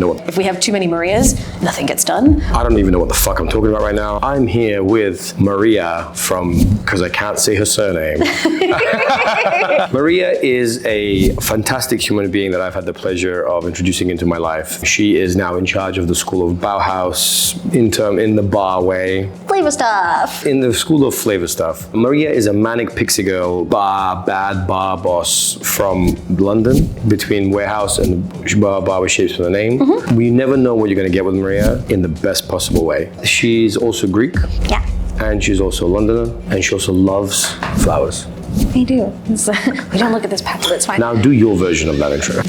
If we have too many Marias, nothing gets done. I don't even know what the fuck I'm talking about right now. I'm here with Maria because I can't say her surname. Maria is a fantastic human being that I've had the pleasure of introducing into my life. She is now in charge of the school of Bauhaus, in the bar way. Flavor stuff. In the school of flavor stuff. Maria is a manic pixie girl, bad bar boss from London, between Warehouse and bar with shapes for the name. We never know what you're going to get with Maria in the best possible way. She's also Greek. Yeah. And she's also a Londoner, and she also loves flowers. I do. We don't look at this pack, but it's fine. Now do your version of that intro.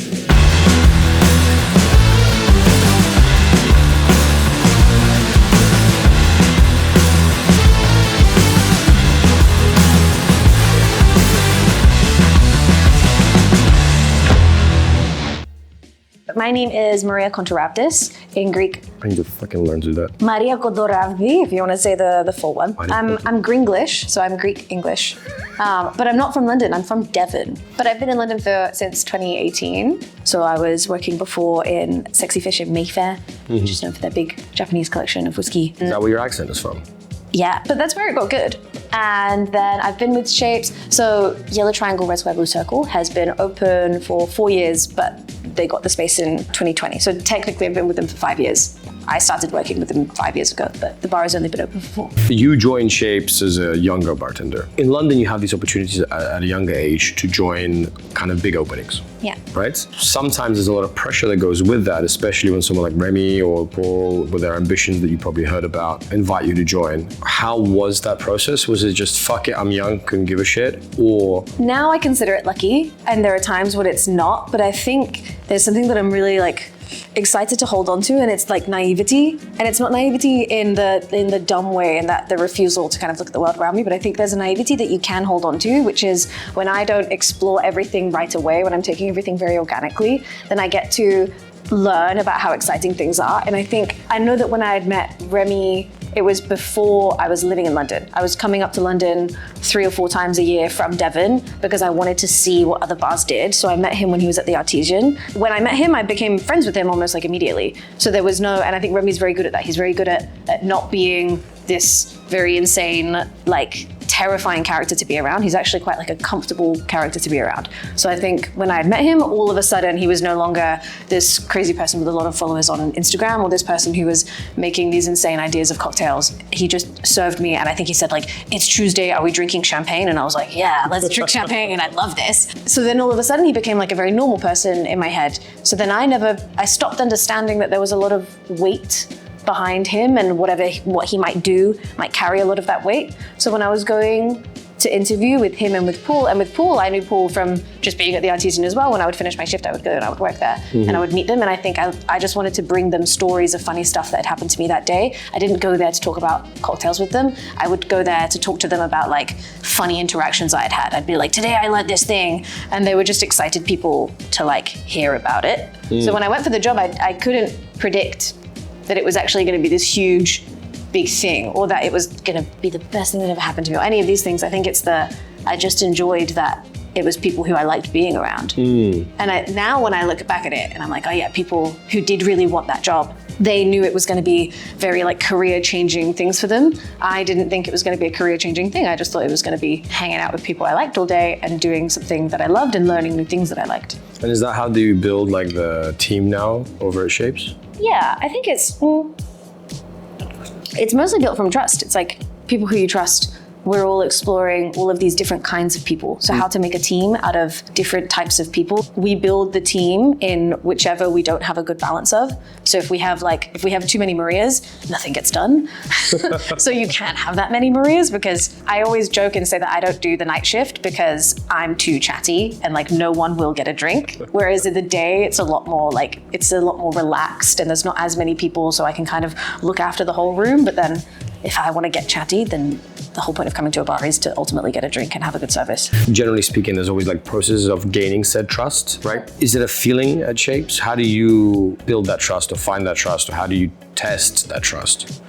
My name is Maria Kontorravdis, in Greek. I need to fucking learn to do that. Maria Kontorravdis, if you want to say the full one. I'm Gringlish, so I'm Greek English. But I'm not from London, I'm from Devon. But I've been in London since 2018. So I was working before in Sexy Fish in Mayfair, which is known for their big Japanese collection of whiskey. Is that where your accent is from? Yeah, but that's where it got good. And then I've been with Shapes. So Yellow Triangle, Red Square, Blue Circle has been open for 4 years, but they got the space in 2020. So technically I've been with them for 5 years. I started working with them 5 years ago, but the bar has only been open for 4. You joined Shapes as a younger bartender. In London, you have these opportunities at a younger age to join kind of big openings. Yeah. Right? Sometimes there's a lot of pressure that goes with that, especially when someone like Remy or Paul, with their ambitions that you probably heard about, invite you to join. How was that process? Was it just, fuck it, I'm young, couldn't give a shit? Or? Now I consider it lucky, and there are times when it's not, but I think there's something that I'm really excited to hold on to, and it's like naivety. And it's not naivety in the dumb way, and that the refusal to kind of look at the world around me, but I think there's a naivety that you can hold on to, which is when I don't explore everything right away, when I'm taking everything very organically, then I get to learn about how exciting things are. And I know that when I had met Remy, it was before I was living in London. I was coming up to London 3 or 4 times a year from Devon because I wanted to see what other bars did. So I met him when he was at the Artesian. When I met him, I became friends with him almost immediately. So there was and I think Remy's very good at that. He's very good at not being this very insane, terrifying character to be around. He's actually quite a comfortable character to be around. So I think when I had met him, all of a sudden he was no longer this crazy person with a lot of followers on Instagram, or this person who was making these insane ideas of cocktails. He just served me, and I think he said it's Tuesday, are we drinking champagne? And I was like, yeah, let's drink champagne, and I love this. So then all of a sudden he became a very normal person in my head. So then I stopped understanding that there was a lot of weight behind him, and what he might do might carry a lot of that weight. So when I was going to interview with him and with Paul, I knew Paul from just being at the Artesian as well. When I would finish my shift, I would go and I would work there, and I would meet them. And I think I just wanted to bring them stories of funny stuff that had happened to me that day. I didn't go there to talk about cocktails with them. I would go there to talk to them about funny interactions I had had. I'd be like, today I learned this thing. And they were just excited people to hear about it. So when I went for the job, I couldn't predict that it was actually going to be this huge, big thing, or that it was going to be the best thing that ever happened to me, or any of these things. I think I just enjoyed that it was people who I liked being around. And now when I look back at it, and I'm like, oh yeah, people who did really want that job, they knew it was going to be very career-changing things for them. I didn't think it was going to be a career-changing thing. I just thought it was going to be hanging out with people I liked all day and doing something that I loved and learning new things that I liked. And is that how do you build the team now over at Shapes? Yeah, I think it's mostly built from trust. It's people who you trust. We're all exploring all of these different kinds of people. So how to make a team out of different types of people. We build the team in whichever we don't have a good balance of. So if we have too many Marias, nothing gets done. So you can't have that many Marias, because I always joke and say that I don't do the night shift because I'm too chatty and no one will get a drink. Whereas in the day, it's a lot more relaxed, and there's not as many people, so I can kind of look after the whole room. But then if I want to get chatty, then the whole point of coming to a bar is to ultimately get a drink and have a good service. Generally speaking, there's always processes of gaining said trust, right? Is it a feeling at Shapes? How do you build that trust or find that trust, or how do you test that trust?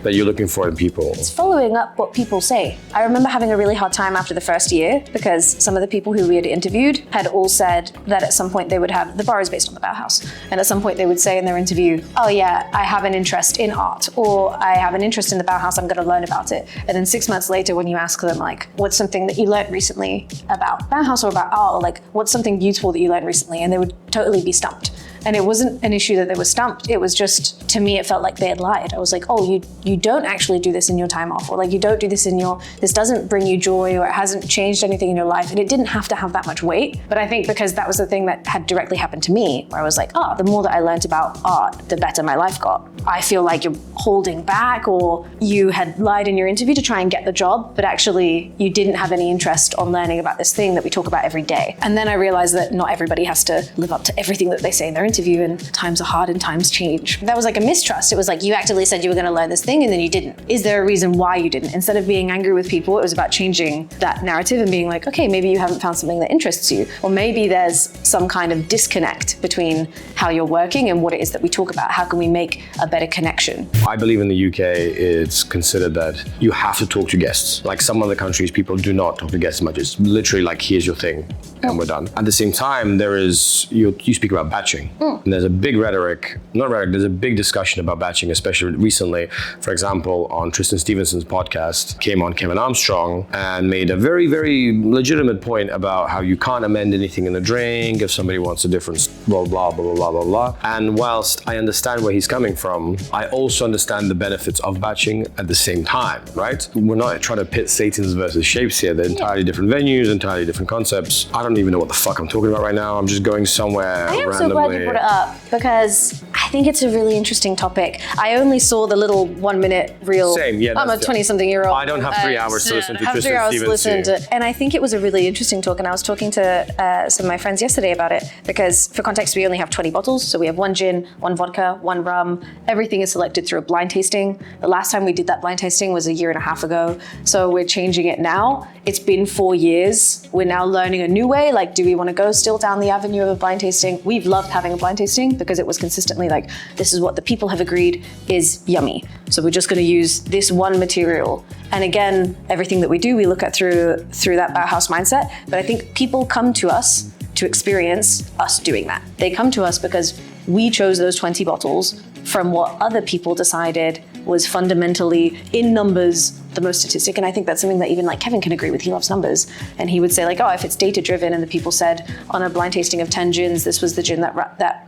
that you're looking for in people? It's following up what people say. I remember having a really hard time after the first year because some of the people who we had interviewed had all said that at some point they would have, the bar is based on the Bauhaus, and at some point they would say in their interview, oh yeah, I have an interest in art, or I have an interest in the Bauhaus, I'm going to learn about it. And then 6 months later, when you ask them like, what's something that you learned recently about Bauhaus or about art, or like, what's something beautiful that you learned recently? And they would totally be stumped. And it wasn't an issue that they were stumped. It was just, to me, it felt like they had lied. I was like, oh, you don't actually do this in your time off, or like you don't do this this doesn't bring you joy, or it hasn't changed anything in your life. And it didn't have to have that much weight. But I think because that was the thing that had directly happened to me, where I was like, oh, the more that I learned about art, the better my life got. I feel like you're holding back, or you had lied in your interview to try and get the job, but actually you didn't have any interest on learning about this thing that we talk about every day. And then I realized that not everybody has to live up to everything that they say in their interview, and times are hard and times change. That was like a mistrust. It was like, you actively said you were going to learn this thing and then you didn't. Is there a reason why you didn't? Instead of being angry with people, it was about changing that narrative and being like, okay, maybe you haven't found something that interests you, or maybe there's some kind of disconnect between how you're working and what it is that we talk about. How can we make a better connection? I believe in the UK, it's considered that you have to talk to guests. Like some other countries, people do not talk to guests as much. It's literally like, here's your thing and we're done. At the same time, there is, you speak about batching. And there's a big there's a big discussion about batching, especially recently. For example, on Tristan Stevenson's podcast, came on Kevin Armstrong and made a very, very legitimate point about how you can't amend anything in the drink if somebody wants a different blah, blah, blah, blah, blah, blah. And whilst I understand where he's coming from, I also understand the benefits of batching at the same time, right? We're not trying to pit Satan's versus Shapes here. They're entirely different venues, entirely different concepts. I don't even know what the fuck I'm talking about right now. I'm just going somewhere randomly. I am so glad you brought it up, because I think it's a really interesting topic. I only saw the little 1 minute reel. Same, yeah. I'm a 20-something-year-old. I don't have 3 hours to listen to Tristan Stevens. And I think it was a really interesting talk, and I was talking to some of my friends yesterday about it, because for context, we only have 20 bottles. So we have 1 gin, 1 vodka, 1 rum. Everything is selected through a blind tasting. The last time we did that blind tasting was 1.5 years ago. So we're changing it now. It's been 4 years. We're now learning a new way. Like, do we want to go still down the avenue of a blind tasting? We've loved having a blind tasting because it was consistently like, this is what the people have agreed is yummy. So we're just going to use this one material. And again, everything that we do, we look at through that Bauhaus mindset. But I think people come to us to experience us doing that. They come to us because we chose those 20 bottles from what other people decided was fundamentally, in numbers, the most statistic. And I think that's something that even like Kevin can agree with. He loves numbers. And he would say like, oh, if it's data driven and the people said on a blind tasting of 10 gins, this was the gin that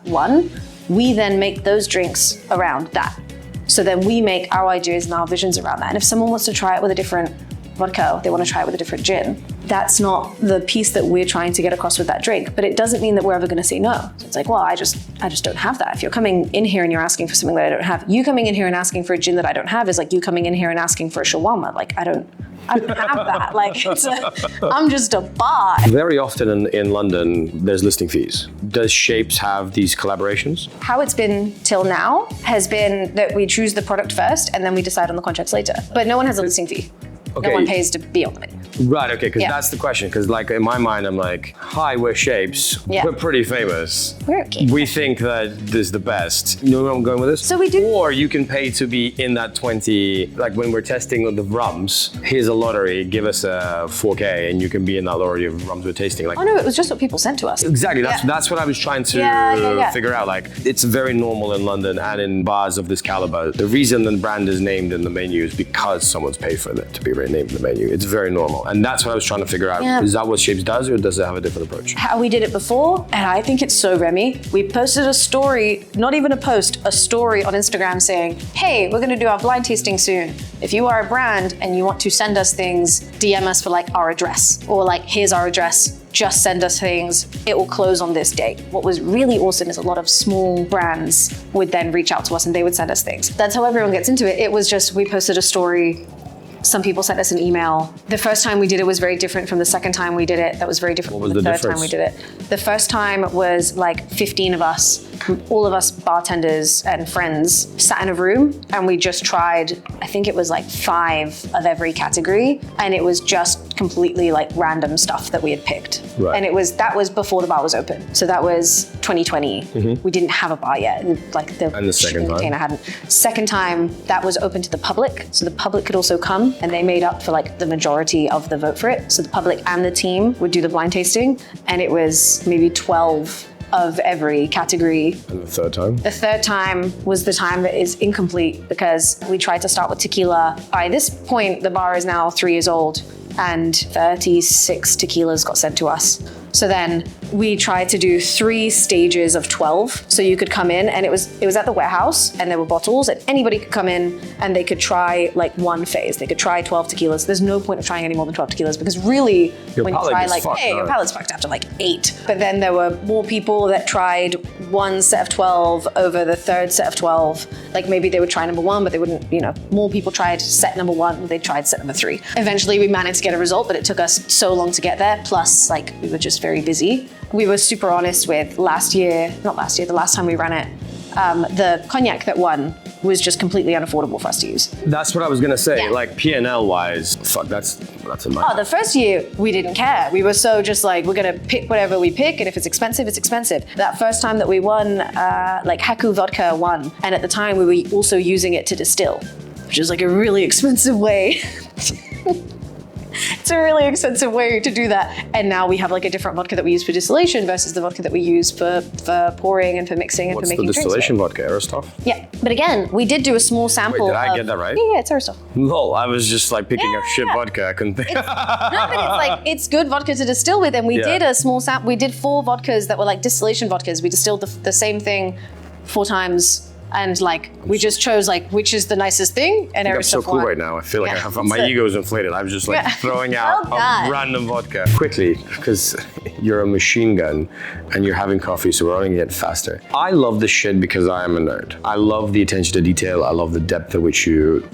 won, we then make those drinks around that. So then we make our ideas and our visions around that. And if someone wants to try it with a different vodka, they want to try it with a different gin, that's not the piece that we're trying to get across with that drink. But it doesn't mean that we're ever going to say no. So it's like, well, I just don't have that. If you're coming in here and you're asking for something that I don't have, you coming in here and asking for a gin that I don't have is like you coming in here and asking for a shawarma. Like I don't have that. Like I'm just a bar. Very often in London, there's listing fees. Does Shapes have these collaborations? How it's been till now has been that we choose the product first and then we decide on the contracts later. But no one has a listing fee. Okay. No one pays to be on the menu. Right, okay, because that's the question. Because like in my mind, I'm like, hi, we're Shapes. Yeah. We're pretty famous. We're okay. We think that this is the best. You know where I'm going with this? So we do. Or you can pay to be in that 20, like when we're testing the rums, here's a lottery, give us a 4K and you can be in that lottery of rums we're tasting. Like, oh no, it was just what people sent to us. Exactly, that's what I was trying to figure out. Like, it's very normal in London and in bars of this caliber. The reason the brand is named in the menu is because someone's paid for it to be named in the menu. It's very normal. And that's what I was trying to figure out. Yeah. Is that what Shapes does, or does it have a different approach? How we did it before, and I think it's so Remy. We posted a story, not even a post, a story on Instagram saying, hey, we're gonna do our blind tasting soon. If you are a brand and you want to send us things, DM us for like our address, or like, here's our address, just send us things, it will close on this date. What was really awesome is a lot of small brands would then reach out to us and they would send us things. That's how everyone gets into it. It was just, we posted a story, some people sent us an email. The first time we did it was very different from the second time we did it. That was very different from the third time we did it. The first time was like 15 of us, all of us bartenders and friends sat in a room and we just tried, I think it was like 5 of every category. And it was just completely like random stuff that we had picked. Right. And that was before the bar was open. So that was 2020. We didn't have a bar yet. Like the And the second time? hadn't. Second time, that was open to the public. So the public could also come, and they made up for like the majority of the vote for it. So the public and the team would do the blind tasting, and it was maybe 12 of every category. And the third time? The third time was the time that is incomplete because we tried to start with tequila. By this point, the bar is now 3 years old and 36 tequilas got sent to us. So then we tried to do 3 stages of 12. So you could come in, and it was at the warehouse, and there were bottles, and anybody could come in and they could try like one phase. They could try 12 tequilas. There's no point of trying any more than 12 tequilas because really, when you try like, hey, your palate's fucked after like 8. But then there were more people that tried one set of 12 over the third set of 12. Like maybe they would try number 1, but they wouldn't, more people tried set number 1, they tried set number 3. Eventually we managed to get a result, but it took us so long to get there. Plus, like, we were just very busy. We were super honest with the last time we ran it, the cognac that won was just completely unaffordable for us to use. That's what I was gonna say. Yeah. Like P&L wise, fuck, that's a money. Oh, the first year we didn't care. We were so just like, we're gonna pick whatever we pick, and if it's expensive, it's expensive. That first time that we won, like Haku vodka won, and at the time we were also using it to distill, which is like a really expensive way. It's a really expensive way to do that. And now we have like a different vodka that we use for distillation versus the vodka that we use for pouring and for mixing and What's for making the drinks. distillation vodka? Aristov? Yeah, but again, we did do a small sample. Wait, did I get that right? Yeah, it's Aristotle. Lol, I was just like picking up shit Yeah. vodka. I couldn't think. No, but it's like, it's good vodka to distill with. And we did a small sample. We did 4 vodkas that were like distillation vodkas. We distilled the same thing 4 times. And like, we just chose like, which is the nicest thing, and I'm so cool right now. I feel like I have my ego is inflated. I'm just like throwing out a random vodka quickly because you're a machine gun and you're having coffee, so we're only getting faster. I love this shit because I am a nerd. I love the attention to detail. I love the depth at which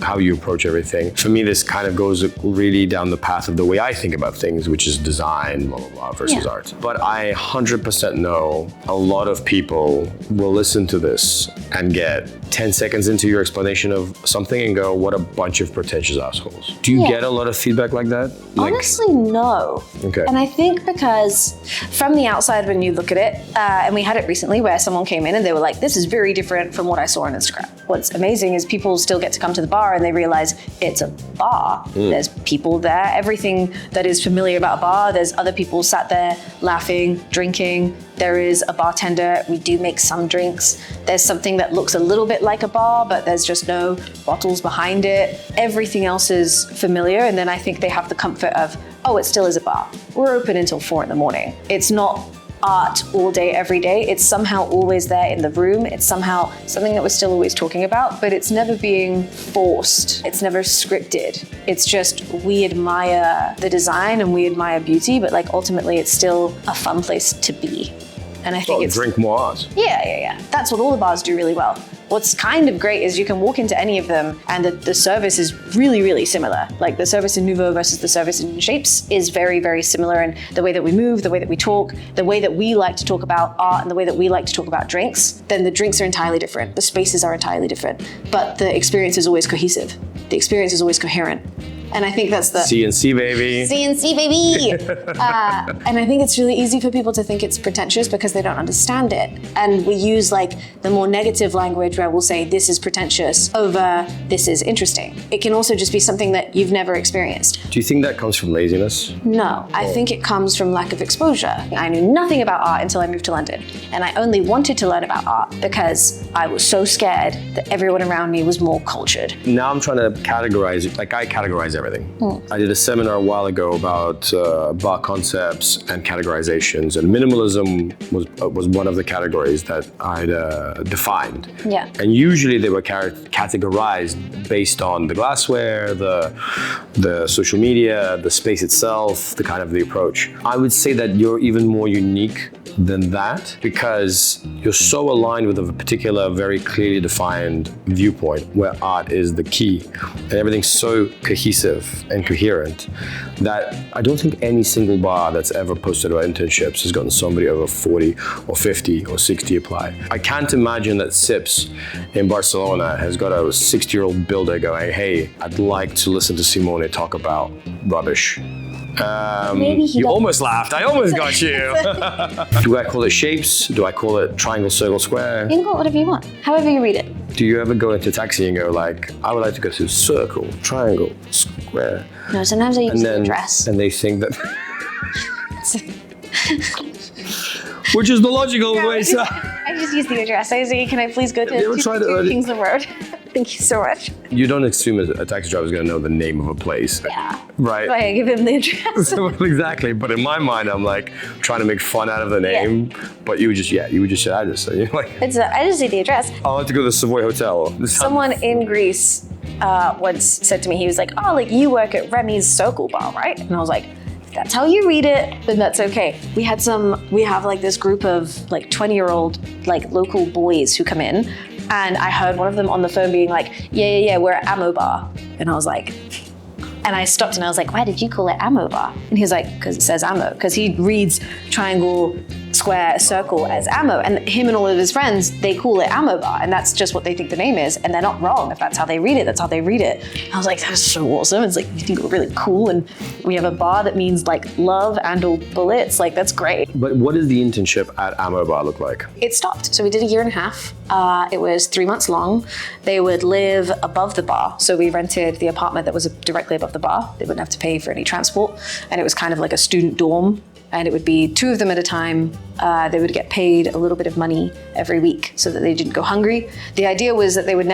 how you approach everything. For me, this kind of goes really down the path of the way I think about things, which is design, blah, blah, blah, versus art. But I 100% know a lot of people will listen to this and get 10 seconds into your explanation of something and go, what a bunch of pretentious assholes. Do you get a lot of feedback like that? Like, honestly, no. Okay. And I think because from the outside, when you look at it, and we had it recently where someone came in and they were like, this is very different from what I saw on Instagram. What's amazing is people still get to come to the bar and they realize it's a bar. There's people there. Everything that is familiar about a bar, there's other people sat there laughing, drinking. There is a bartender. We do make some drinks. There's something that looks a little bit like a bar, but there's just no bottles behind it. Everything else is familiar. And then I think they have the comfort of, oh, it still is a bar. We're open until 4 a.m. It's not art all day, every day. It's somehow always there in the room. It's somehow something that we're still always talking about, but it's never being forced. It's never scripted. It's just, we admire the design and we admire beauty, but like ultimately it's still a fun place to be. And I think it's drink more art. Yeah. That's what all the bars do really well. What's kind of great is you can walk into any of them and the service is really, really similar. Like the service in Nouveau versus the service in Shapes is very, very similar in the way that we move, the way that we talk, the way that we like to talk about art and the way that we like to talk about drinks. Then the drinks are entirely different. The spaces are entirely different, but the experience is always cohesive. The experience is always coherent. And I think that's the CNC baby. CNC baby. And I think it's really easy for people to think it's pretentious because they don't understand it. And we use like the more negative language where we'll say this is pretentious over this is interesting. It can also just be something that you've never experienced. Do you think that comes from laziness? No, I think it comes from lack of exposure. I knew nothing about art until I moved to London. And I only wanted to learn about art because I was so scared that everyone around me was more cultured. Now I'm trying to categorize it, like I categorize everything. I did a seminar a while ago about bar concepts and categorizations, and minimalism was one of the categories that I'd defined. Yeah. And usually they were categorized based on the glassware, the social media, the space itself, the kind of the approach. I would say that you're even more unique than that because you're so aligned with a particular, very clearly defined viewpoint where art is the key and everything's so cohesive and coherent that I don't think any single bar that's ever posted about internships has gotten somebody over 40 or 50 or 60 apply. I can't imagine that Sips in Barcelona has got a 60-year-old builder going, hey, I'd like to listen to Simone talk about rubbish. Maybe he You does. almost laughed. I almost got you. Do I call it shapes? Do I call it triangle, circle, square? You can call it whatever you want, however you read it. Do you ever go into a taxi and go like, I would like to go to circle, triangle, square? No, sometimes I use the address. And they think that... Which is the logical way. I just use the address. I say, can I please go to you ever tried to- Kingsland Road? Thank you so much. You don't assume a taxi driver is going to know the name of a place. Yeah. Right. So I give him the address. Exactly. But in my mind, I'm like trying to make fun out of the name. But you would just say address. So you're like, I just say the address. I like to go to the Savoy Hotel. Someone in Greece once said to me, he was like, oh, like you work at Remy's Circle Bar, right? And I was like, if that's how you read it, then that's okay. We have like this group of like 20-year-old like local boys who come in, and I heard one of them on the phone being like, yeah, we're at Ammo Bar. And I was like, and I stopped and I was like, why did you call it Ammo Bar? And he was like, because it says ammo, because he reads triangle, square, circle as ammo. And him and all of his friends, they call it Ammo Bar. And that's just what they think the name is. And they're not wrong. If that's how they read it, that's how they read it. I was like, that's so awesome. It's like, you think we're really cool. And we have a bar that means like love and all bullets. Like, that's great. But what does the internship at Ammo Bar look like? It stopped. So we did a year and a half. It was 3 months long. They would live above the bar. So we rented the apartment that was directly above the bar. They wouldn't have to pay for any transport. And it was kind of like a student dorm. And it would be 2 of them at a time. They would get paid a little bit of money every week so that they didn't go hungry. The idea was that they weren't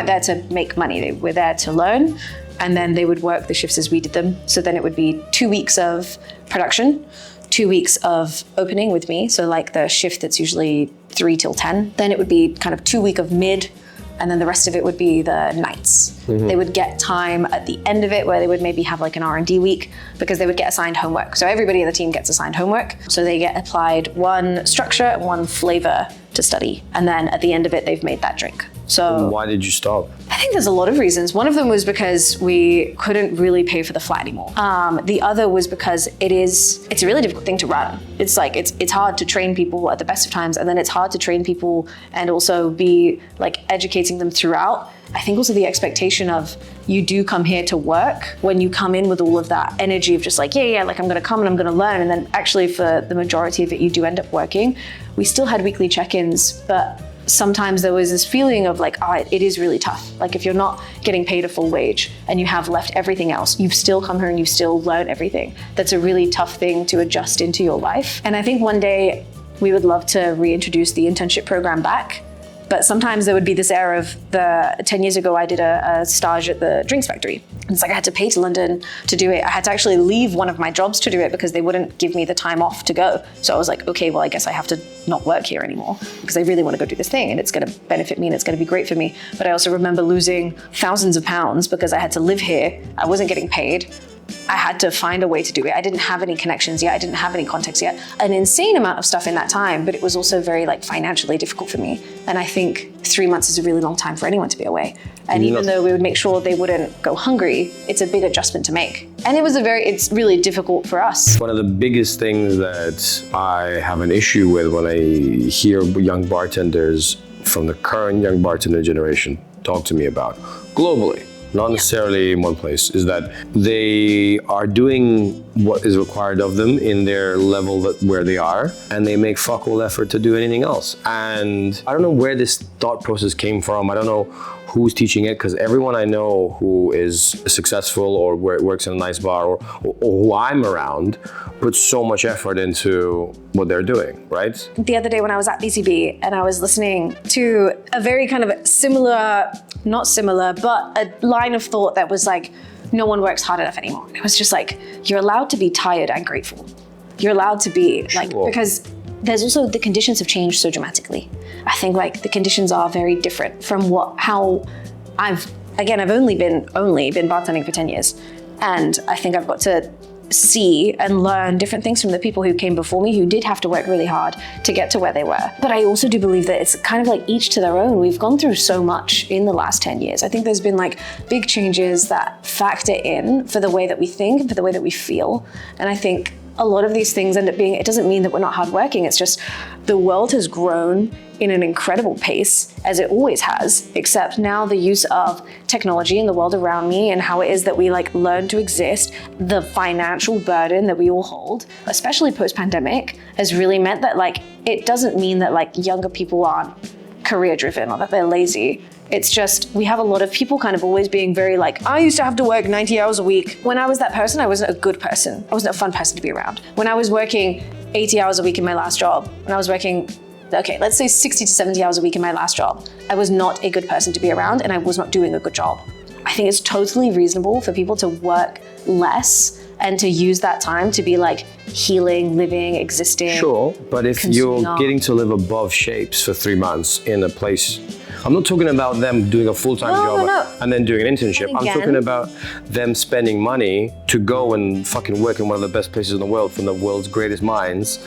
there to make money. They were there to learn. And then they would work the shifts as we did them. So then it would be 2 weeks of production, 2 weeks of opening with me. So like the shift that's usually 3 till 10. Then it would be kind of 2 week of mid, and then the rest of it would be the nights. Mm-hmm. They would get time at the end of it where they would maybe have like an R&D week, because they would get assigned homework. So everybody in the team gets assigned homework. So they get applied one structure and one flavor to study. And then at the end of it, they've made that drink. So why did you stop? I think there's a lot of reasons. One of them was because we couldn't really pay for the flat anymore. The other was because it's a really difficult thing to run. It's like, it's hard to train people at the best of times, and then it's hard to train people and also be like educating them throughout. I think also the expectation of you do come here to work, when you come in with all of that energy of just like, yeah, like I'm gonna come and I'm gonna learn. And then actually for the majority of it, you do end up working. We still had weekly check-ins, but sometimes there was this feeling of like, it is really tough. Like if you're not getting paid a full wage and you have left everything else, you've still come here and you've still learned everything. That's a really tough thing to adjust into your life. And I think one day we would love to reintroduce the internship program back. But sometimes there would be this era of 10 years ago, I did a stage at the drinks factory. And it's like I had to pay to London to do it. I had to actually leave one of my jobs to do it because they wouldn't give me the time off to go. So I was like, okay, well, I guess I have to not work here anymore because I really want to go do this thing and it's going to benefit me and it's going to be great for me. But I also remember losing thousands of pounds because I had to live here. I wasn't getting paid. I had to find a way to do it. I didn't have any connections yet. I didn't have any contacts yet. An insane amount of stuff in that time, but it was also very like financially difficult for me. And I think 3 months is a really long time for anyone to be away. And even though we would make sure they wouldn't go hungry, it's a big adjustment to make. And it's really difficult for us. One of the biggest things that I have an issue with when I hear young bartenders from the current young bartender generation talk to me about globally, not necessarily in one place, is that they are doing what is required of them in their level where they are, and they make fuck all effort to do anything else. And I don't know where this thought process came from. I don't know who's teaching it, because everyone I know who is successful or works in a nice bar or who I'm around puts so much effort into what they're doing, right? The other day when I was at BCB and I was listening to a very kind of similar, not similar, but a line of thought that was like, no one works hard enough anymore. It was just like, you're allowed to be tired and grateful. You're allowed to be like, because there's also, the conditions have changed so dramatically. I think like the conditions are very different from how I've only been bartending for 10 years. And I think I've got to see and learn different things from the people who came before me who did have to work really hard to get to where they were. But I also do believe that it's kind of like each to their own. We've gone through so much in the last 10 years. I think there's been like big changes that factor in for the way that we think and for the way that we feel. And I think a lot of these things end up being, it doesn't mean that we're not hardworking. It's just the world has grown in an incredible pace, as it always has, except now the use of technology in the world around me and how it is that we like learn to exist, the financial burden that we all hold, especially post-pandemic, has really meant that like, it doesn't mean that like younger people aren't career driven or that they're lazy. It's just, we have a lot of people kind of always being very like, I used to have to work 90 hours a week. When I was that person, I wasn't a good person. I wasn't a fun person to be around. When I was working 80 hours a week in my last job, when I was working, okay, let's say 60 to 70 hours a week in my last job, I was not a good person to be around and I was not doing a good job. I think it's totally reasonable for people to work less and to use that time to be like healing, living, existing. Sure, but if you're getting to live above shapes for 3 months in a place, I'm not talking about them doing a full-time job and then doing an internship. I'm talking about them spending money to go and fucking work in one of the best places in the world from the world's greatest minds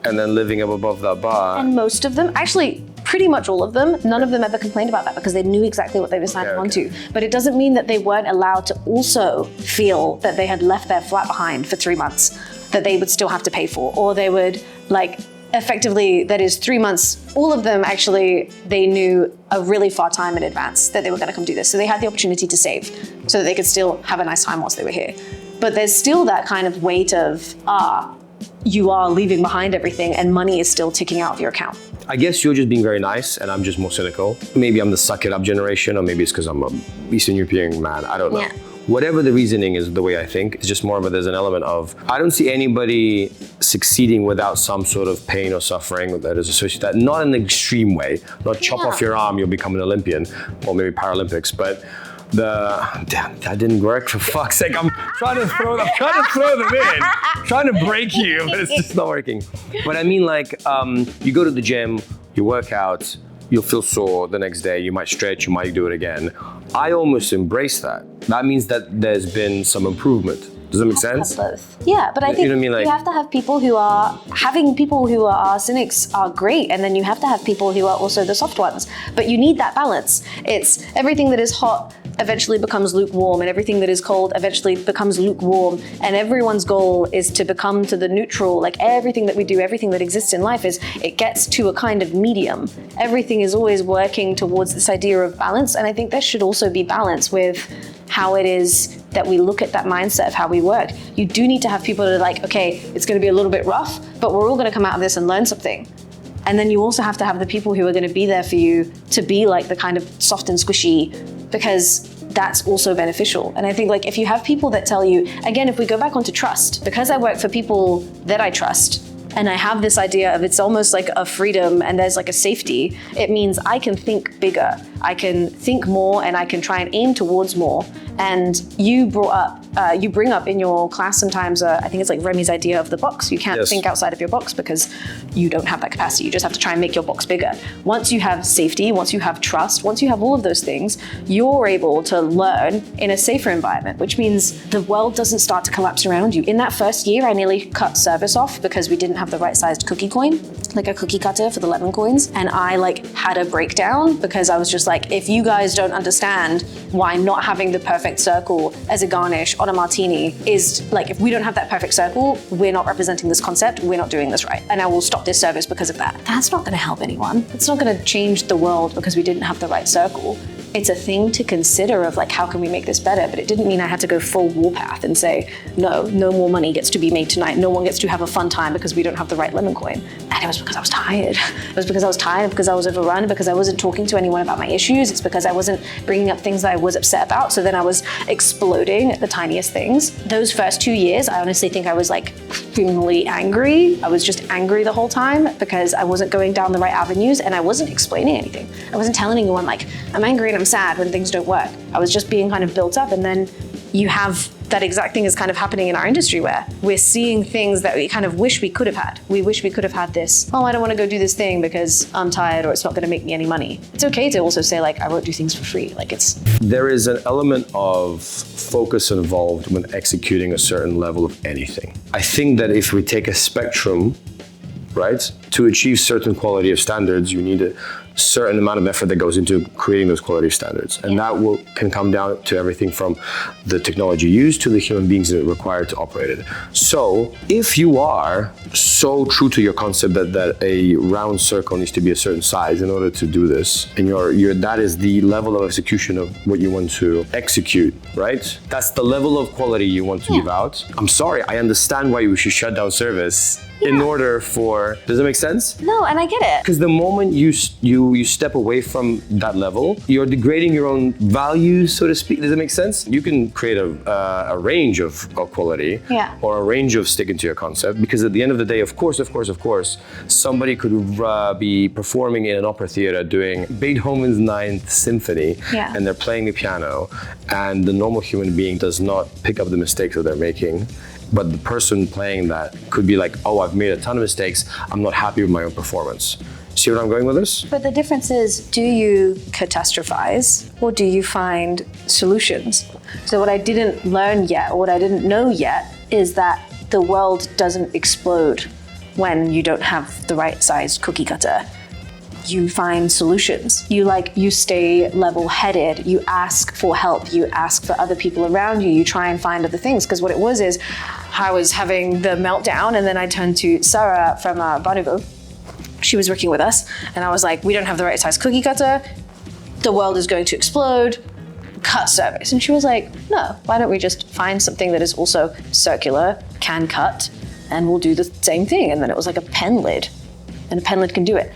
and then living up above that bar. And most of them, actually pretty much all of them, none of them ever complained about that because they knew exactly what they were signing on to. But it doesn't mean that they weren't allowed to also feel that they had left their flat behind for 3 months, that they would still have to pay for, or they would like, effectively, that is 3 months, all of them actually, they knew a really far time in advance that they were gonna come do this. So they had the opportunity to save so that they could still have a nice time whilst they were here. But there's still that kind of weight of, you are leaving behind everything and money is still ticking out of your account. I guess you're just being very nice and I'm just more cynical. Maybe I'm the suck it up generation, or maybe it's because I'm an Eastern European man, I don't know. Yeah. Whatever the reasoning is, the way I think, it's just more of there's an element of, I don't see anybody succeeding without some sort of pain or suffering that is associated with that, not in an extreme way, not chop off your arm, you'll become an Olympian, or maybe Paralympics, but damn, that didn't work, for fuck's sake. I'm trying to throw them in, trying to break you, but it's just not working. But I mean like, you go to the gym, you work out, you'll feel sore the next day, you might stretch, you might do it again. I almost embrace that. That means that there's been some improvement. Does that make sense? Both. Yeah, but I think you know what I mean? Like, you have to have people who are, having people who are cynics are great, and then you have to have people who are also the soft ones. But you need that balance. It's everything that is hot eventually becomes lukewarm, and everything that is cold eventually becomes lukewarm, and everyone's goal is to become to the neutral. Like everything that we do, everything that exists in life is, it gets to a kind of medium. Everything is always working towards this idea of balance, and I think there should also be balance with how it is that we look at that mindset of how we work. You do need to have people that are like, okay, it's gonna be a little bit rough, but we're all gonna come out of this and learn something. And then you also have to have the people who are gonna be there for you to be like the kind of soft and squishy, because that's also beneficial. And I think like if you have people that tell you, again, if we go back onto trust, because I work for people that I trust, and I have this idea of it's almost like a freedom and there's like a safety, it means I can think bigger, I can think more, and I can try and aim towards more. And you bring up in your class sometimes, I think it's like Remy's idea of the box. You can't think outside of your box because you don't have that capacity. You just have to try and make your box bigger. Once you have safety, once you have trust, once you have all of those things, you're able to learn in a safer environment, which means the world doesn't start to collapse around you. In that first year, I nearly cut service off because we didn't have the right sized cookie coin, like a cookie cutter for the lemon coins. And I like had a breakdown because I was just like, if you guys don't understand why not having the perfect circle as a garnish on a martini is like, if we don't have that perfect circle, we're not representing this concept, we're not doing this right. And I will stop this service because of that. That's not gonna help anyone. It's not gonna change the world because we didn't have the right circle. It's a thing to consider of like, how can we make this better? But it didn't mean I had to go full warpath and say, no more money gets to be made tonight. No one gets to have a fun time because we don't have the right lemon coin. And it was because I was tired. It was because I was tired, because I was overrun, because I wasn't talking to anyone about my issues. It's because I wasn't bringing up things that I was upset about. So then I was exploding at the tiniest things. Those first 2 years, I honestly think I was like criminally angry. I was just angry the whole time because I wasn't going down the right avenues and I wasn't explaining anything. I wasn't telling anyone like, I'm angry and I'm sad when things don't work. I was just being kind of built up, and then you have that exact thing is kind of happening in our industry where we're seeing things that we kind of wish we could have had. We wish we could have had this, oh, I don't want to go do this thing because I'm tired or it's not going to make me any money. It's okay to also say like, I won't do things for free. Like it's... There is an element of focus involved when executing a certain level of anything. I think that if we take a spectrum, right? To achieve certain quality of standards, you need a certain amount of effort that goes into creating those quality standards. And that can come down to everything from the technology used to the human beings that are required to operate it. So if you are so true to your concept that a round circle needs to be a certain size in order to do this, and that is the level of execution of what you want to execute, right? That's the level of quality you want to give out. I'm sorry, I understand why you should shut down service in order for, does that make sense? No, and I get it. Because the moment you step away from that level, you're degrading your own values, so to speak. Does that make sense? You can create a range of quality or a range of sticking to your concept, because at the end of the day, of course, somebody could be performing in an opera theater doing Beethoven's Ninth Symphony and they're playing the piano, and the normal human being does not pick up the mistakes that they're making. But the person playing that could be like, oh, I've made a ton of mistakes. I'm not happy with my own performance. See where I'm going with this? But the difference is, do you catastrophize or do you find solutions? So what I didn't learn yet, or what I didn't know yet, is that the world doesn't explode when you don't have the right sized cookie cutter. You find solutions. You stay level-headed. You ask for help. You ask for other people around you. You try and find other things. Because what it was is, I was having the meltdown, and then I turned to Sarah from Bartender. She was working with us, and I was like, we don't have the right size cookie cutter. The world is going to explode. Cut service. And she was like, no, why don't we just find something that is also circular, can cut, and we'll do the same thing. And then it was like a pen lid, and a pen lid can do it.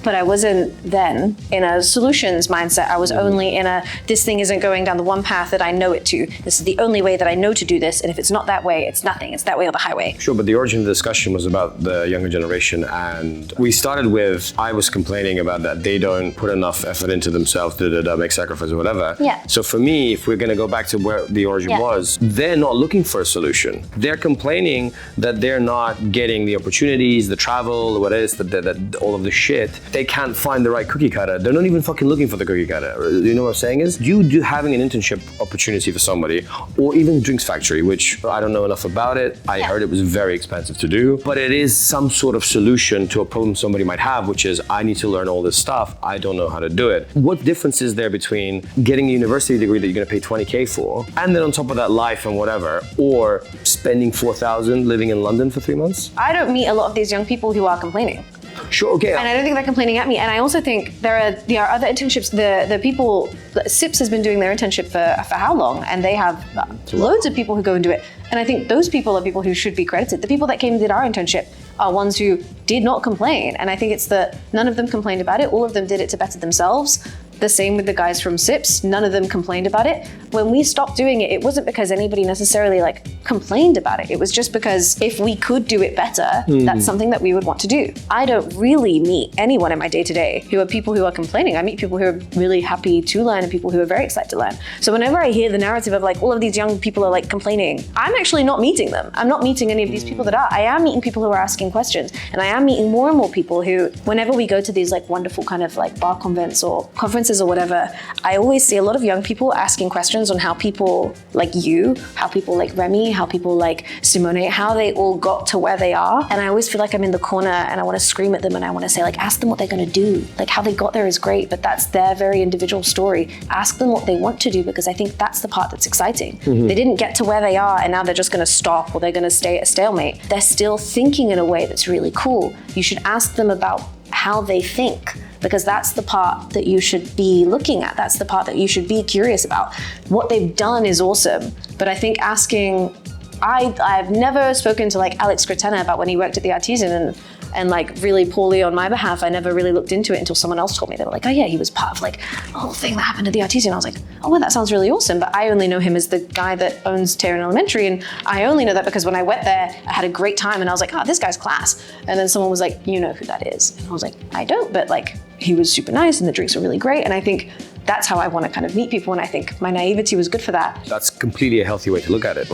But I wasn't then in a solutions mindset. I was only in this thing isn't going down the one path that I know it to. This is the only way that I know to do this. And if it's not that way, it's nothing. It's that way or the highway. Sure, but the origin of the discussion was about the younger generation. And we started with, I was complaining about that they don't put enough effort into themselves to make sacrifice or whatever. Yeah. So for me, if we're going to go back to where the origin was, they're not looking for a solution. They're complaining that they're not getting the opportunities, the travel, what it is, that all of the shit. They can't find the right cookie cutter. They're not even fucking looking for the cookie cutter. You know what I'm saying is? Having an internship opportunity for somebody, or even drinks factory, which I don't know enough about it. I heard it was very expensive to do, but it is some sort of solution to a problem somebody might have, which is, I need to learn all this stuff. I don't know how to do it. What difference is there between getting a university degree that you're gonna pay 20K for, and then on top of that life and whatever, or spending 4,000 living in London for 3 months? I don't meet a lot of these young people who are complaining. Sure, okay. And I don't think they're complaining at me. And I also think there are other internships. The people, SIPS has been doing their internship for how long? And they have loads of people who go and do it. And I think those people are people who should be credited. The people that came and did our internship are ones who did not complain. And I think it's none of them complained about it. All of them did it to better themselves. The same with the guys from SIPS. None of them complained about it. When we stopped doing it, it wasn't because anybody necessarily complained about it. It was just because if we could do it better, that's something that we would want to do. I don't really meet anyone in my day-to-day who are people who are complaining. I meet people who are really happy to learn and people who are very excited to learn. So whenever I hear the narrative of all of these young people are complaining, I'm actually not meeting them. I'm not meeting any of these people that are. I am meeting people who are asking questions. And I am meeting more and more people who, whenever we go to these wonderful kind of bar convents or conferences or whatever, I always see a lot of young people asking questions on how people like you, how people like Remy, how people like Simone, how they all got to where they are. And I always feel like I'm in the corner and I want to scream at them and I want to say ask them what they're going to do. How they got there is great, but that's their very individual story. Ask them what they want to do, because I think that's the part that's exciting. They didn't get to where they are and now they're just going to stop, or they're going to stay at a stalemate. They're still thinking in a way that's really cool. You should ask them about how they think, because that's the part that you should be looking at. That's the part that you should be curious about. What they've done is awesome, but I think I've never spoken to Alex Gratena about when he worked at the Artisan and really poorly on my behalf. I never really looked into it until someone else told me. They were like, oh yeah, he was part of a whole thing that happened at the Artisan. I was like, oh well, that sounds really awesome. But I only know him as the guy that owns Tehran Elementary. And I only know that because when I went there, I had a great time and I was like, oh, this guy's class. And then someone was like, you know who that is? And I was like, I don't, but he was super nice and the drinks were really great. And I think that's how I want to kind of meet people. And I think my naivety was good for that. That's completely a healthy way to look at it.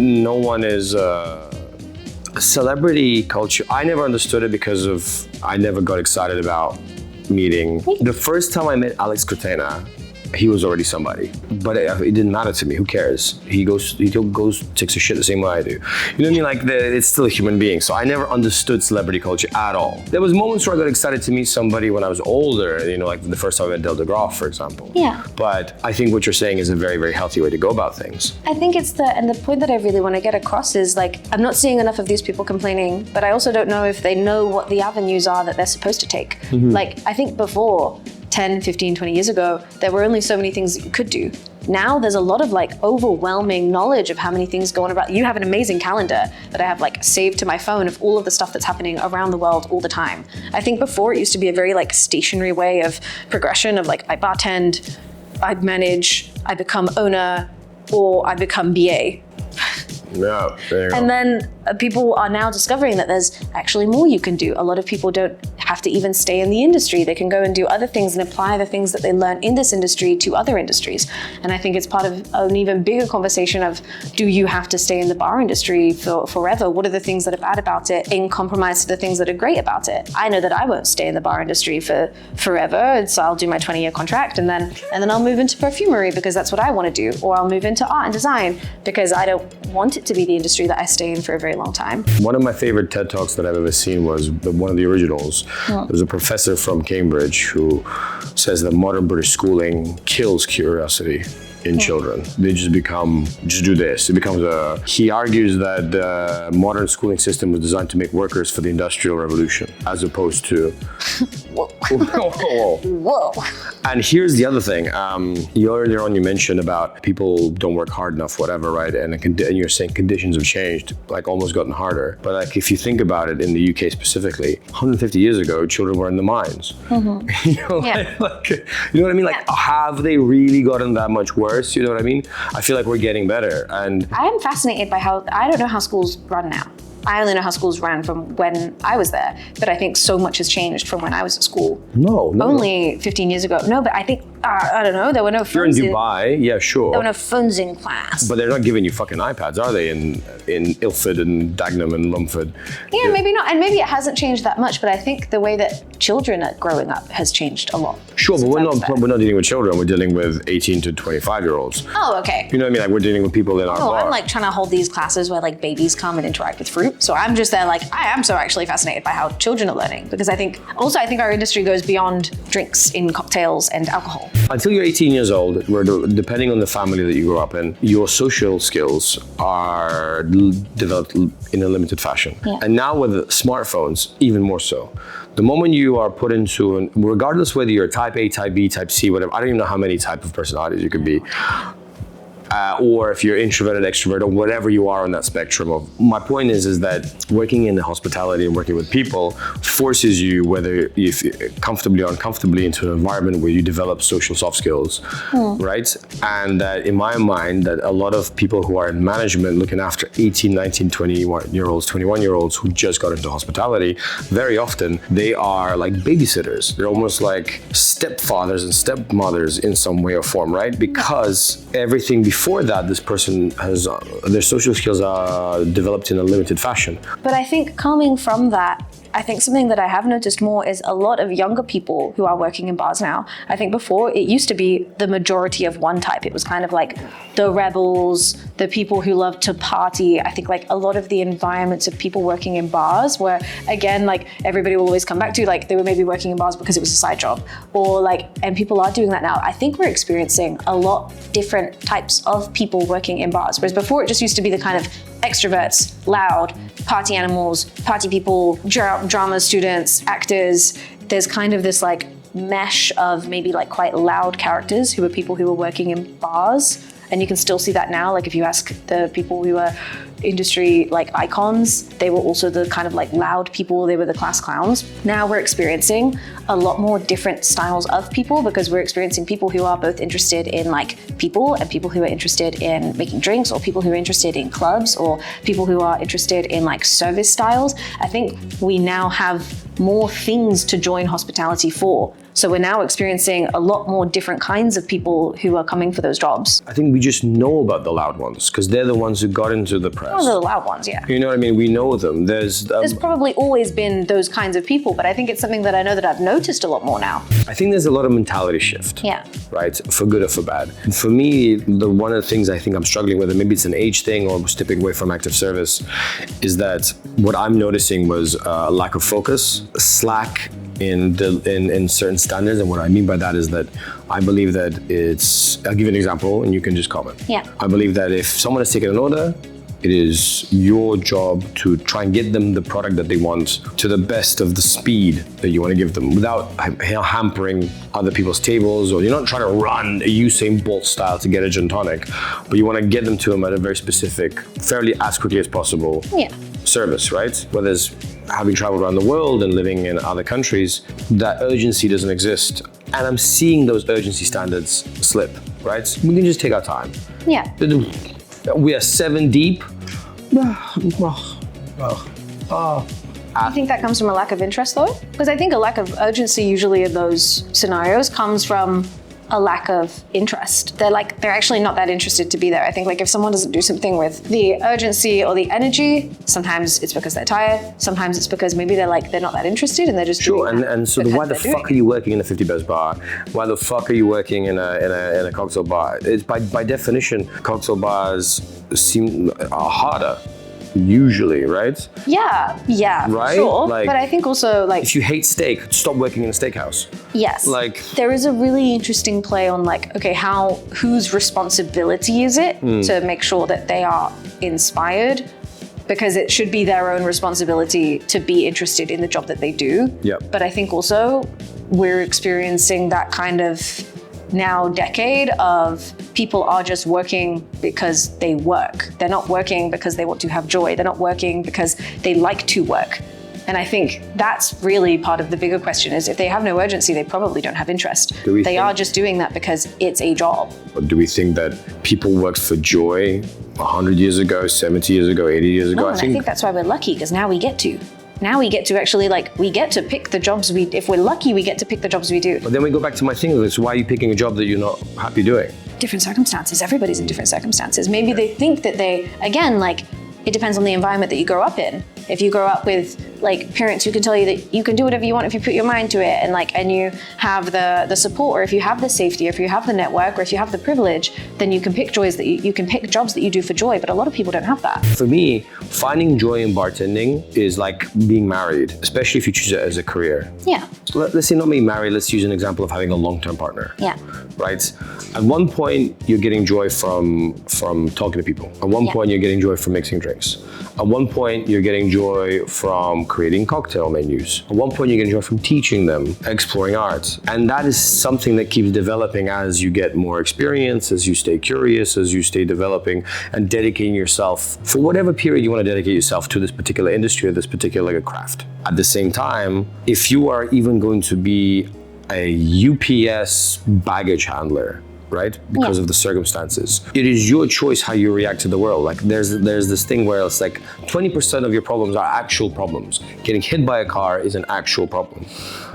No one is celebrity culture. I never understood it because I never got excited about meeting. The first time I met Alex Gratena, he was already somebody. But it didn't matter to me. Who cares? He goes, takes a shit the same way I do. You know what I mean? Like, it's still a human being. So I never understood celebrity culture at all. There was moments where I got excited to meet somebody when I was older, you know, like the first time I met Del DeGraaf, for example. Yeah. But I think what you're saying is a very, very healthy way to go about things. I think it's the point that I really want to get across is like, I'm not seeing enough of these people complaining, but I also don't know if they know what the avenues are that they're supposed to take. Like, I think before 10, 15, 20 years ago, there were only so many things that you could do. Now there's a lot of like overwhelming knowledge of how many things go on about. You have an amazing calendar that I have like saved to my phone of all of the stuff that's happening around the world all the time. I think before it used to be a very like stationary way of progression of like, I bartend, I manage, I become owner, or I become BA. Yeah, there you go. And then people are now discovering that there's actually more you can do. A lot of people don't have to even stay in the industry. They can go and do other things and apply the things that they learn in this industry to other industries. And I think it's part of an even bigger conversation of, do you have to stay in the bar industry for forever? What are the things that are bad about it in compromise to the things that are great about it? I know that I won't stay in the bar industry for forever. So I'll do my 20-year contract and then I'll move into perfumery because that's what I want to do. Or I'll move into art and design because I don't want it to be the industry that I stay in for a very long time. One of my favorite TED Talks that I've ever seen was one of the originals. There was a professor from Cambridge who says that modern British schooling kills curiosity in children. They just do this. It becomes he argues that the modern schooling system was designed to make workers for the Industrial Revolution, as opposed to... Whoa. Whoa. And here's the other thing. Earlier on you mentioned about people don't work hard enough, whatever, right? And you're saying conditions have changed, like almost gotten harder. But like if you think about it, in the UK specifically, 150 years ago, children were in the mines. You know, like, you know what I mean? Like, have they really gotten that much worse? You know what I mean? I feel like we're getting better. And I am fascinated by how, I don't know how schools run now. I only know how schools ran from when I was there, but I think so much has changed from when I was at school. Only 15 years ago. No, but I think, I don't know, there were no phones. You're in Dubai, yeah, sure. There were no phones in class. But they're not giving you fucking iPads, are they, in Ilford and Dagenham and Lumford? Yeah, maybe not. And maybe it hasn't changed that much, but I think the way that children are growing up has changed a lot. Sure, but we're not dealing with children, we're dealing with 18 to 25-year-olds. Oh, okay. You know what I mean? Like, we're dealing with people in our bar. I'm like trying to hold these classes where like babies come and interact with fruit. So I'm just there like, I am so actually fascinated by how children are learning, because I think our industry goes beyond drinks in cocktails and alcohol. Until you're 18 years old, depending on the family that you grew up in, your social skills are developed in a limited fashion. Yeah. And now with smartphones, even more so. The moment you are put into, regardless whether you're type A, type B, type C, whatever, I don't even know how many type of personalities you could be. Or if you're introverted, extrovert, or whatever you are on that spectrum of. My point is that working in the hospitality and working with people forces you, whether if comfortably or uncomfortably, into an environment where you develop social soft skills, right? And that in my mind, that a lot of people who are in management looking after 18, 19, 20-year-olds, 21-year-olds who just got into hospitality, very often they are like babysitters. They're almost like stepfathers and stepmothers in some way or form, right? Because everything before that, this person has their social skills are developed in a limited fashion. But I think coming from that, I think something that I have noticed more is a lot of younger people who are working in bars now. I think before it used to be the majority of one type. It was kind of like the rebels, the people who love to party. I think like a lot of the environments of people working in bars where, again, like everybody will always come back to, like they were maybe working in bars because it was a side job, or like, and people are doing that now. I think we're experiencing a lot different types of people working in bars, whereas before it just used to be the kind of extroverts, loud, party animals, party people, drama students, actors. There's kind of this like mesh of maybe like quite loud characters who are people who are working in bars. And you can still see that now. Like if you ask the people who are industry like icons, they were also the kind of like loud people. They were the class clowns. Now we're experiencing a lot more different styles of people, because we're experiencing people who are both interested in like people, and people who are interested in making drinks, or people who are interested in clubs, or people who are interested in like service styles. I think we now have more things to join hospitality for So we're now experiencing a lot more different kinds of people who are coming for those jobs. I think we just know about the loud ones because they're the ones who got into the press. Those are the loud ones, yeah. You know what I mean? We know them. There's probably always been those kinds of people, but I think it's something that I know that I've noticed a lot more now. I think there's a lot of mentality shift. Yeah. Right? For good or for bad. For me, one of the things I think I'm struggling with, and maybe it's an age thing or stepping away from active service, is that what I'm noticing was a lack of focus, slack in certain standards. And what I mean by that is that I believe that I'll give you an example and you can just comment. Yeah. I believe that if someone has taken an order, it is your job to try and get them the product that they want to the best of the speed that you want to give them without hampering other people's tables, or you're not trying to run a Usain Bolt style to get a gin tonic, but you want to get them to them at a very specific, fairly as quickly as possible service, right? Whether it's having traveled around the world and living in other countries, that urgency doesn't exist. And I'm seeing those urgency standards slip, right? We can just take our time. Yeah. We are 7 deep. Do you think that comes from a lack of interest though? Because I think a lack of urgency usually in those scenarios comes from a lack of interest. They're actually not that interested to be there. I think like if someone doesn't do something with the urgency or the energy, sometimes it's because they're tired, sometimes it's because maybe they're not that interested and they're just sure. And so why the fuck are you working in a 50 best bar? Why the fuck are you working in a cocktail bar? It's by definition, cocktail bars are harder. Usually, right? Yeah, right? Sure. Like, but I think also if you hate steak, stop working in a steakhouse. Yes. There is a really interesting play on whose responsibility is it to make sure that they are inspired, because it should be their own responsibility to be interested in the job that they do. Yep. But I think also we're experiencing that kind of now decade of people are just working because they work. They're not working because they want to have joy. They're not working because they like to work. And I think that's really part of the bigger question is if they have no urgency, they probably don't have interest. They are just doing that because it's a job. Do we think that people worked for joy 100 years ago, 70 years ago, 80 years ago? No, I think that's why we're lucky, because now we get to. Now we get to actually we get to pick the jobs if we're lucky, we get to pick the jobs we do. But then we go back to my thing, it's why are you picking a job that you're not happy doing? Different circumstances, everybody's in different circumstances. Maybe they think that it depends on the environment that you grow up in. If you grow up with parents who can tell you that you can do whatever you want if you put your mind to it, and you have the support, or if you have the safety, or if you have the network, or if you have the privilege, then you can pick jobs that you do for joy. But a lot of people don't have that. For me, finding joy in bartending is like being married, especially if you choose it as a career. Yeah. So let's say not being married, let's use an example of having a long-term partner. Yeah. Right? At one point, you're getting joy from talking to people. At one point, you're getting joy from mixing drinks. At one point, you're getting joy from creating cocktail menus. At one point, you're getting joy from teaching them, exploring art. And that is something that keeps developing as you get more experience, as you stay curious, as you stay developing and dedicating yourself for whatever period you want to dedicate yourself to this particular industry or this particular craft. At the same time, if you are even going to be a UPS baggage handler, right? Because of the circumstances. It is your choice how you react to the world. There's this thing where it's 20% of your problems are actual problems. Getting hit by a car is an actual problem.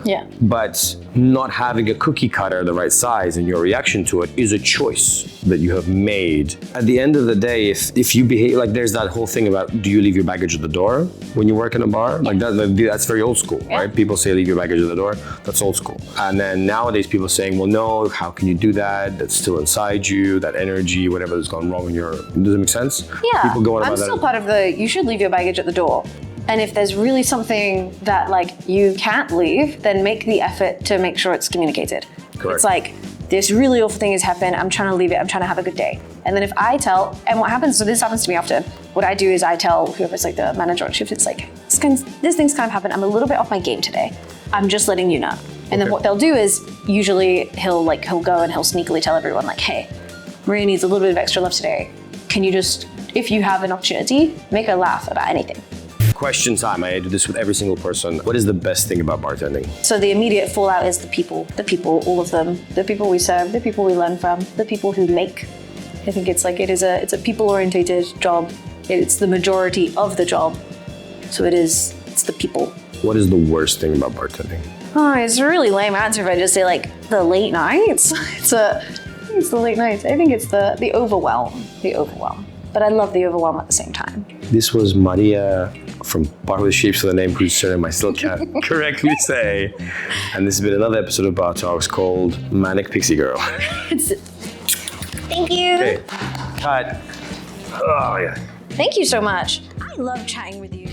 Yeah. But not having a cookie cutter the right size and your reaction to it is a choice that you have made. At the end of the day, if you behave there's that whole thing about do you leave your baggage at the door when you work in a bar? That's very old school, right? People say leave your baggage at the door. That's old school. And then nowadays people are saying, well, no, how can you do that? That's still inside you, that energy, whatever has gone wrong in your, does it make sense? Yeah. People go on about I'm still part of you should leave your baggage at the door. And if there's really something that you can't leave, then make the effort to make sure it's communicated. Correct. It's this really awful thing has happened, I'm trying to leave it, I'm trying to have a good day. And then if I tell, and what happens, so this happens to me often, what I do is I tell whoever's the manager on shift, it's this thing's kind of happened, I'm a little bit off my game today. I'm just letting you know. And then what they'll do is, usually he'll go and he'll sneakily tell everyone hey, Maria needs a little bit of extra love today. Can you just, if you have an opportunity, make her laugh about anything. Question time. I do this with every single person. What is the best thing about bartending? So the immediate fallout is the people, all of them, the people we serve, the people we learn from, the people who make. I think it's it's a people-orientated job. It's the majority of the job. So it's the people. What is the worst thing about bartending? Oh, it's a really lame answer if I just say like the late nights. It's the late nights. I think it's the overwhelm. The overwhelm. But I love the overwhelm at the same time. This was Maria from Bauhaus Shapes for the Name, whose surname I still can't correctly say. And this has been another episode of Bar Talks called Manic Pixie Girl. Thank you. Okay, cut. Oh, yeah. Thank you so much. I love chatting with you.